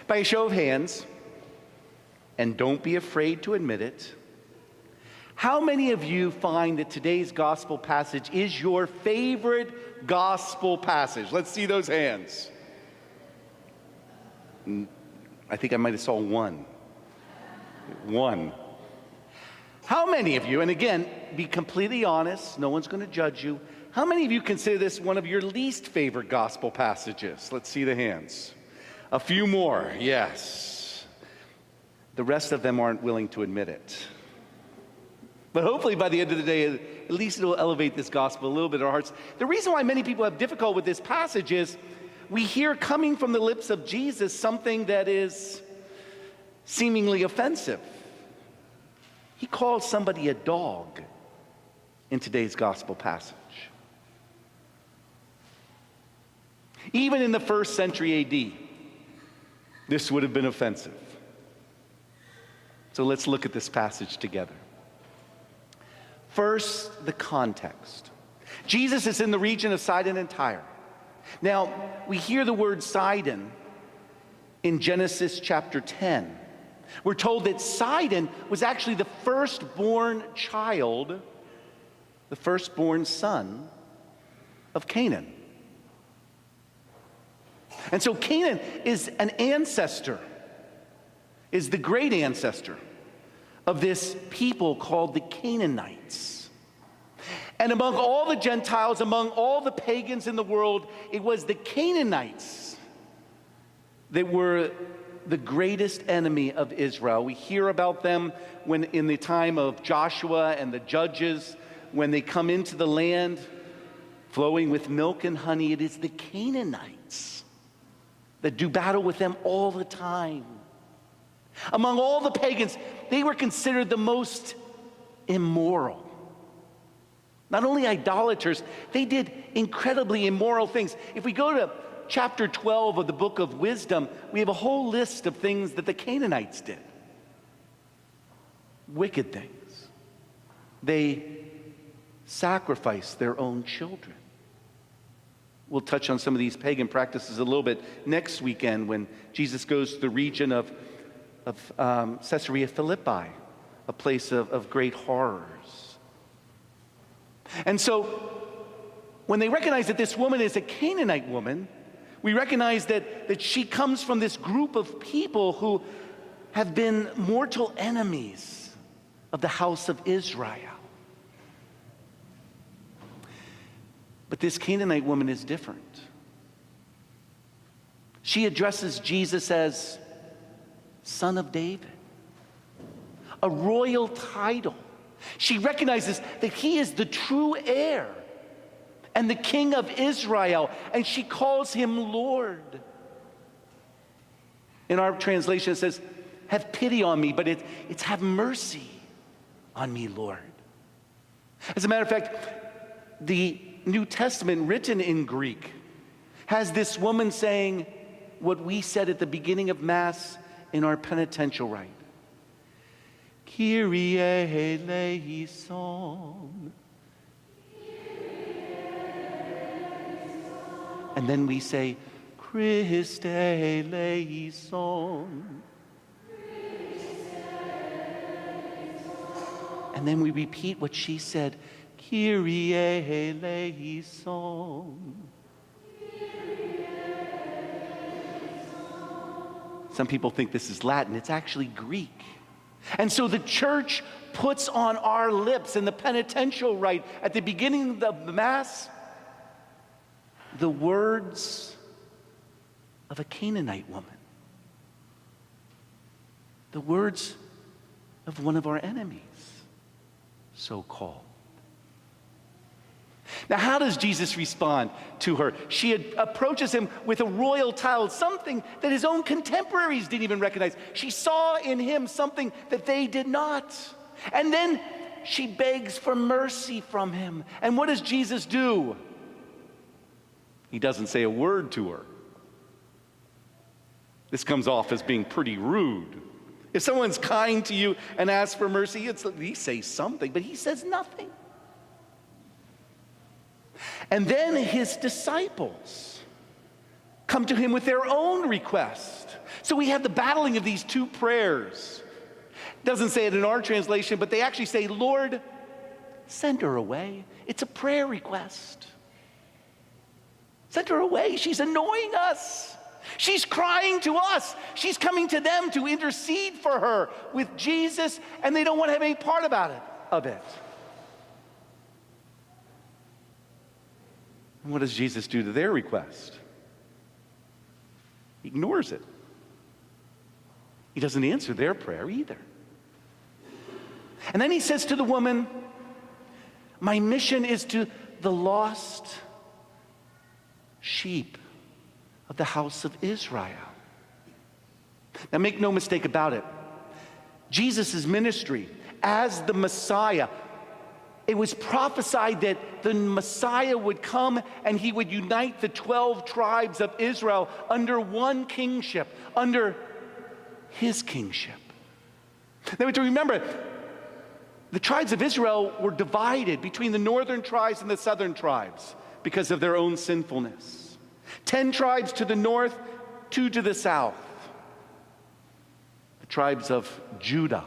By a show of hands, and don't be afraid to admit it, how many of you find that today's gospel passage is your favorite gospel passage? Let's see those hands. I think I might have saw one. One. How many of you, and again, be completely honest, no one's going to judge you. How many of you consider this one of your least favorite gospel passages? Let's see the hands. A few more, yes. The rest of them aren't willing to admit it. But hopefully by the end of the day, at least it'll elevate this gospel a little bit in our hearts. The reason why many people have difficulty with this passage is we hear coming from the lips of Jesus something that is seemingly offensive. He calls somebody a dog in today's gospel passage. Even in the first century AD, this would have been offensive. So let's look at this passage together. First, the context. Jesus is in the region of Sidon and Tyre. Now, we hear the word Sidon in Genesis chapter 10. We're told that Sidon was actually the firstborn child, the firstborn son of Canaan. And so Canaan is an ancestor, is the great ancestor of this people called the Canaanites. And among all the Gentiles, among all the pagans in the world, it was the Canaanites that were the greatest enemy of Israel. We hear about them when in the time of Joshua and the judges, when they come into the land flowing with milk and honey. It is the Canaanites that do battle with them all the time. Among all the pagans, they were considered the most immoral. Not only idolaters, they did incredibly immoral things. If we go to chapter 12 of the book of Wisdom, we have a whole list of things that the Canaanites did. Wicked things. They sacrificed their own children. We'll touch on some of these pagan practices a little bit next weekend when Jesus goes to the region of Caesarea Philippi, a place of great horrors. And so when they recognize that this woman is a Canaanite woman, we recognize that she comes from this group of people who have been mortal enemies of the house of Israel. But this Canaanite woman is different. She addresses Jesus as Son of David, a royal title. She recognizes that he is the true heir and the King of Israel, and she calls him Lord. In our translation it says, have pity on me, but it's have mercy on me, Lord. As a matter of fact, the New Testament written in Greek has this woman saying what we said at the beginning of Mass in our penitential rite. Kyrie eleison. And then we say, Christe eleison. And then we repeat what she said, Kyrie eleison. Some people think this is Latin. It's actually Greek. And so the church puts on our lips in the penitential rite at the beginning of the Mass the words of a Canaanite woman. The words of one of our enemies, so-called. Now, how does Jesus respond to her? She approaches him with a royal title, something that his own contemporaries didn't even recognize. She saw in him something that they did not. And then she begs for mercy from him. And what does Jesus do? He doesn't say a word to her. This comes off as being pretty rude. If someone's kind to you and asks for mercy, he says something, but he says nothing. And then his disciples come to him with their own request. So we have the battling of these two prayers. It doesn't say it in our translation, but they actually say, Lord, send her away. It's a prayer request. Send her away. She's annoying us. She's crying to us. She's coming to them to intercede for her with Jesus, and they don't want to have any part of it. And what does Jesus do to their request? He ignores it. He doesn't answer their prayer either. And then he says to the woman, my mission is to the lost sheep of the house of Israel. Now make no mistake about it. Jesus' ministry as the Messiah, it was prophesied that the Messiah would come and he would unite the 12 tribes of Israel under one kingship, under his kingship. Now to remember, the tribes of Israel were divided between the northern tribes and the southern tribes because of their own sinfulness. 10 tribes to the north, 2 to the south. The tribes of Judah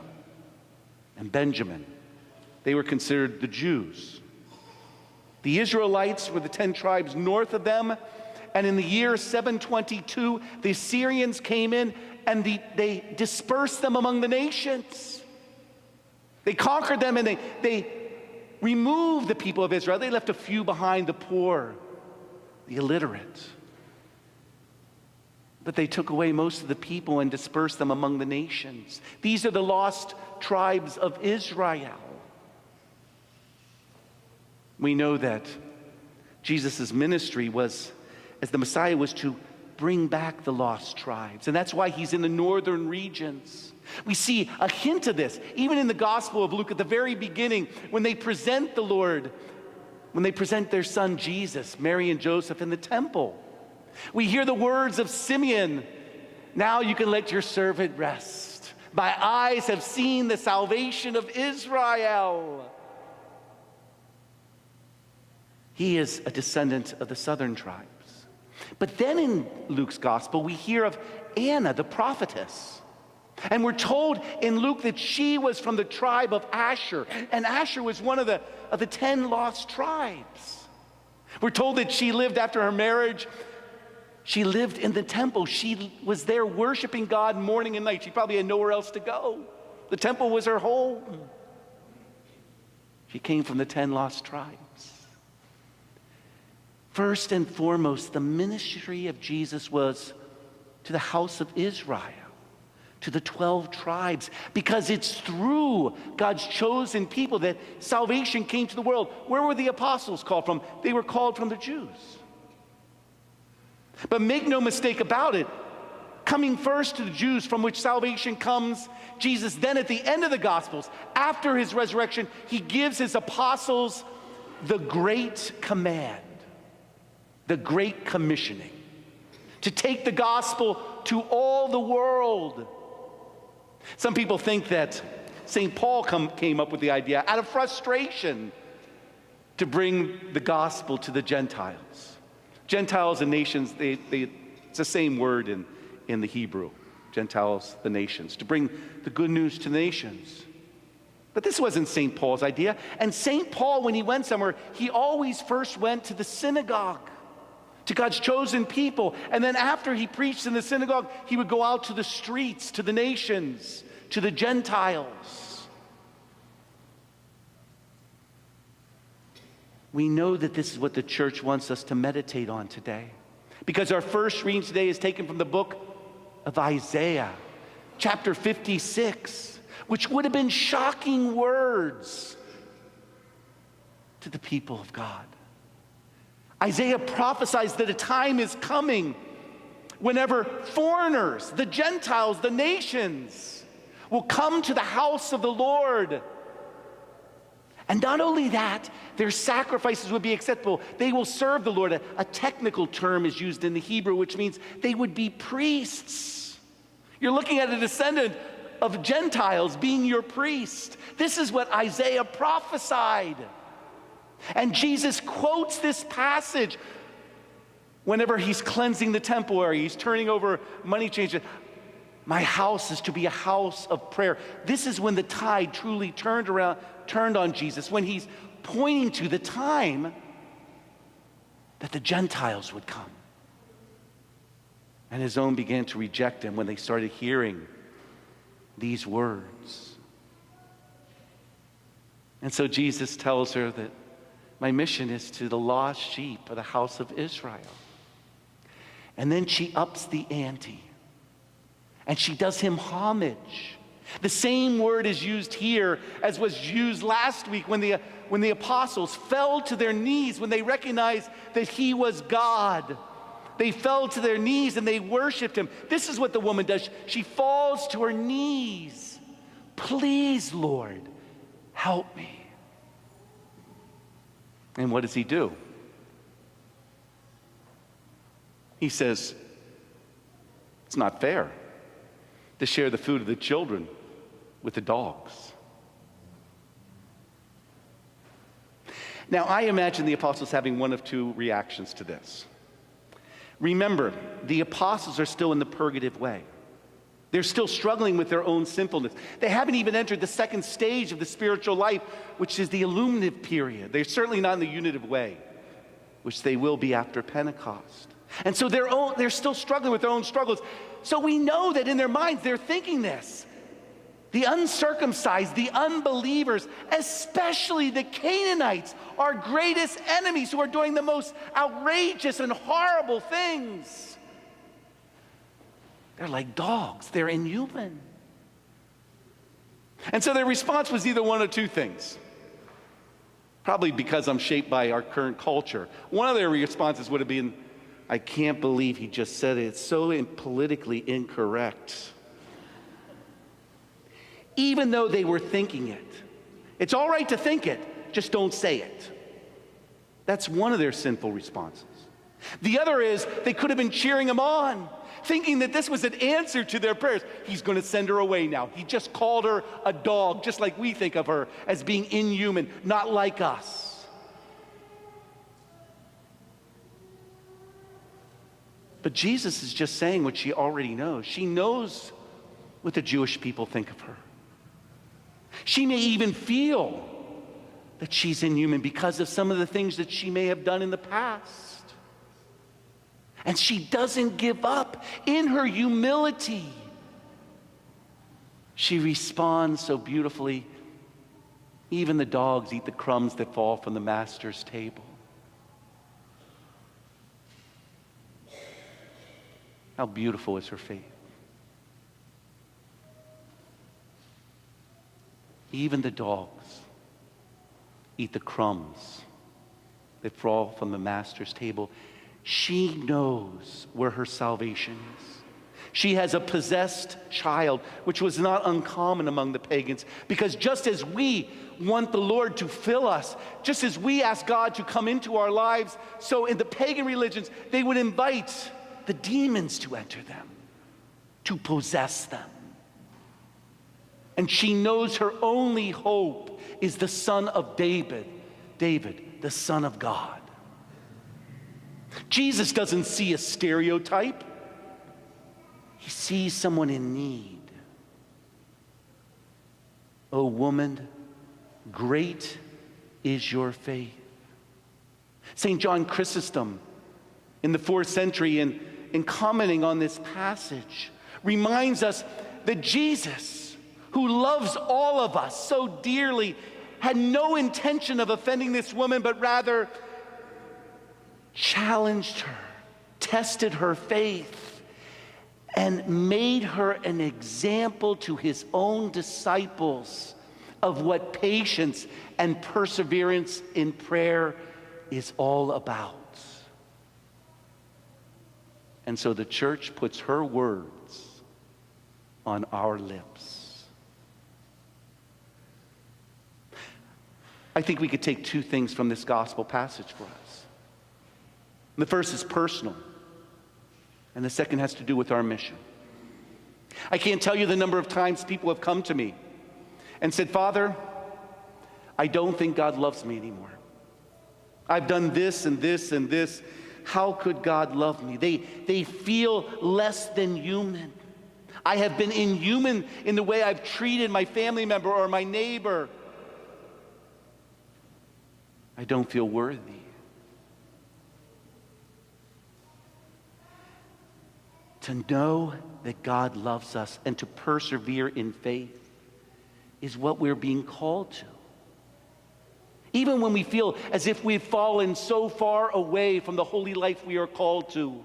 and Benjamin, they were considered the Jews. The Israelites were the 10 tribes north of them, and in the year 722, the Assyrians came in and they dispersed them among the nations. They conquered them and they removed the people of Israel. They left a few behind, the poor, the illiterate. But they took away most of the people and dispersed them among the nations. These are the lost tribes of Israel. We know that Jesus' ministry was, as the Messiah, was to bring back the lost tribes. And that's why he's in the northern regions. We see a hint of this, even in the Gospel of Luke at the very beginning, when they present the Lord, when they present their son Jesus, Mary and Joseph in the temple. We hear the words of Simeon, now you can let your servant rest. My eyes have seen the salvation of Israel. He is a descendant of the southern tribes. But then in Luke's gospel, we hear of Anna, the prophetess. And we're told in Luke that she was from the tribe of Asher. And Asher was one of the 10 lost tribes. We're told that she lived after her marriage. She lived in the temple. She was there worshiping God morning and night. She probably had nowhere else to go. The temple was her home. She came from the 10 lost tribes. First and foremost, the ministry of Jesus was to the house of Israel, to the 12 tribes, because it's through God's chosen people that salvation came to the world. Where were the apostles called from? They were called from the Jews. But make no mistake about it, coming first to the Jews from which salvation comes, Jesus then at the end of the Gospels, after his resurrection, he gives his apostles the great command, the great commissioning, to take the gospel to all the world. Some people think that St. Paul came up with the idea out of frustration to bring the gospel to the Gentiles. Gentiles and nations, it's the same word in the Hebrew. Gentiles, the nations, to bring the good news to the nations. But this wasn't St. Paul's idea. And St. Paul, when he went somewhere, he always first went to the synagogue, to God's chosen people. And then after he preached in the synagogue, he would go out to the streets, to the nations, to the Gentiles. We know that this is what the church wants us to meditate on today, because our first reading today is taken from the book of Isaiah, chapter 56, which would have been shocking words to the people of God. Isaiah prophesies that a time is coming whenever foreigners, the Gentiles, the nations, will come to the house of the Lord. And not only that, their sacrifices would be acceptable. They will serve the Lord. A technical term is used in the Hebrew, which means they would be priests. You're looking at a descendant of Gentiles being your priest. This is what Isaiah prophesied. And Jesus quotes this passage whenever he's cleansing the temple area, he's turning over money changers. My house is to be a house of prayer. This is when the tide truly turned on Jesus, when he's pointing to the time that the Gentiles would come. And his own began to reject him when they started hearing these words. And so Jesus tells her that my mission is to the lost sheep of the house of Israel. And then she ups the ante. And she does him homage. The same word is used here as was used last week when the apostles fell to their knees when they recognized that he was God. They fell to their knees and they worshiped him. This is what the woman does. She falls to her knees. Please, Lord, help me. And what does he do? He says, it's not fair to share the food of the children with the dogs. Now, I imagine the apostles having one of two reactions to this. Remember, the apostles are still in the purgative way. They're still struggling with their own sinfulness. They haven't even entered the second stage of the spiritual life, which is the illuminative period. They're certainly not in the unitive way, which they will be after Pentecost. And so they're still struggling with their own struggles. So we know that in their minds they're thinking this. The uncircumcised, the unbelievers, especially the Canaanites, our greatest enemies who are doing the most outrageous and horrible things. They're like dogs. They're inhuman. And so their response was either one of two things. Probably because I'm shaped by our current culture. One of their responses would have been, I can't believe he just said it. It's so politically incorrect. Even though they were thinking it. It's all right to think it, just don't say it. That's one of their sinful responses. The other is they could have been cheering him on, thinking that this was an answer to their prayers. He's going to send her away now. He just called her a dog, just like we think of her as being inhuman, not like us. But Jesus is just saying what she already knows. She knows what the Jewish people think of her. She may even feel that she's inhuman because of some of the things that she may have done in the past. And she doesn't give up in her humility. She responds so beautifully. Even the dogs eat the crumbs that fall from the master's table. How beautiful is her faith. Even the dogs eat the crumbs that fall from the master's table. She knows where her salvation is. She has a possessed child, which was not uncommon among the pagans, because just as we want the Lord to fill us, just as we ask God to come into our lives, so in the pagan religions, they would invite the demons to enter them, to possess them. And she knows her only hope is the Son of David, the Son of God. Jesus doesn't see a stereotype. He sees someone in need. O woman, great is your faith. St. John Chrysostom, in the 4th century, in commenting on this passage, reminds us that Jesus, who loves all of us so dearly, had no intention of offending this woman, but rather challenged her, tested her faith, and made her an example to his own disciples of what patience and perseverance in prayer is all about. And so the church puts her words on our lips. I think we could take two things from this gospel passage for us. The first is personal, and the second has to do with our mission. I can't tell you the number of times people have come to me and said, Father, I don't think God loves me anymore. I've done this and this and this. How could God love me? They feel less than human. I have been inhuman in the way I've treated my family member or my neighbor. I don't feel worthy. To know that God loves us and to persevere in faith is what we're being called to. Even when we feel as if we've fallen so far away from the holy life we are called to.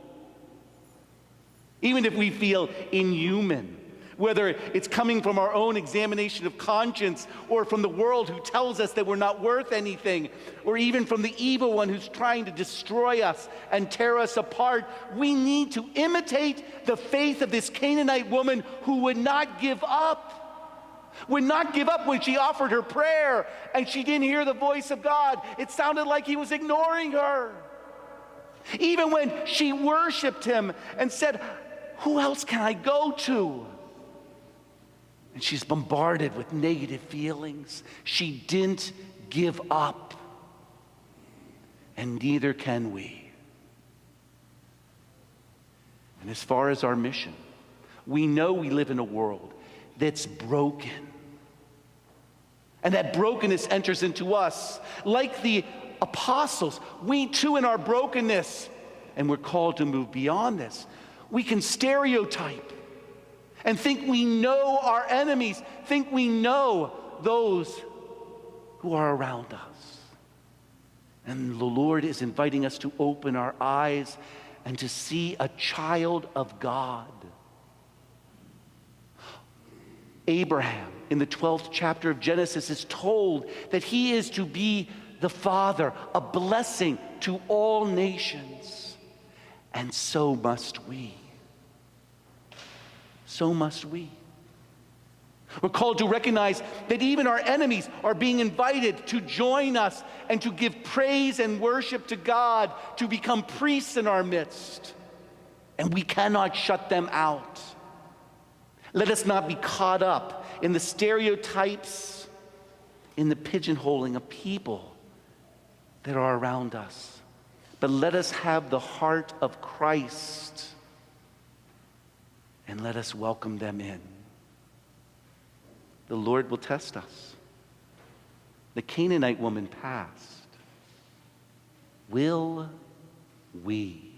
Even if we feel inhuman, whether it's coming from our own examination of conscience or from the world who tells us that we're not worth anything, or even from the evil one who's trying to destroy us and tear us apart, we need to imitate the faith of this Canaanite woman who would not give up. Would not give up when she offered her prayer and she didn't hear the voice of God. It sounded like he was ignoring her. Even when she worshiped him and said, "Who else can I go to?" And she's bombarded with negative feelings. She didn't give up. And neither can we. And as far as our mission, we know we live in a world that's broken. And that brokenness enters into us. Like the apostles, we too in our brokenness, and we're called to move beyond this, we can stereotype and think we know our enemies, think we know those who are around us. And the Lord is inviting us to open our eyes and to see a child of God. Abraham, in the 12th chapter of Genesis, is told that he is to be the father, a blessing to all nations. And so must we. So must we. We're called to recognize that even our enemies are being invited to join us and to give praise and worship to God, to become priests in our midst. And we cannot shut them out. Let us not be caught up in the stereotypes, in the pigeonholing of people that are around us. But let us have the heart of Christ and let us welcome them in. The Lord will test us. The Canaanite woman passed. Will we?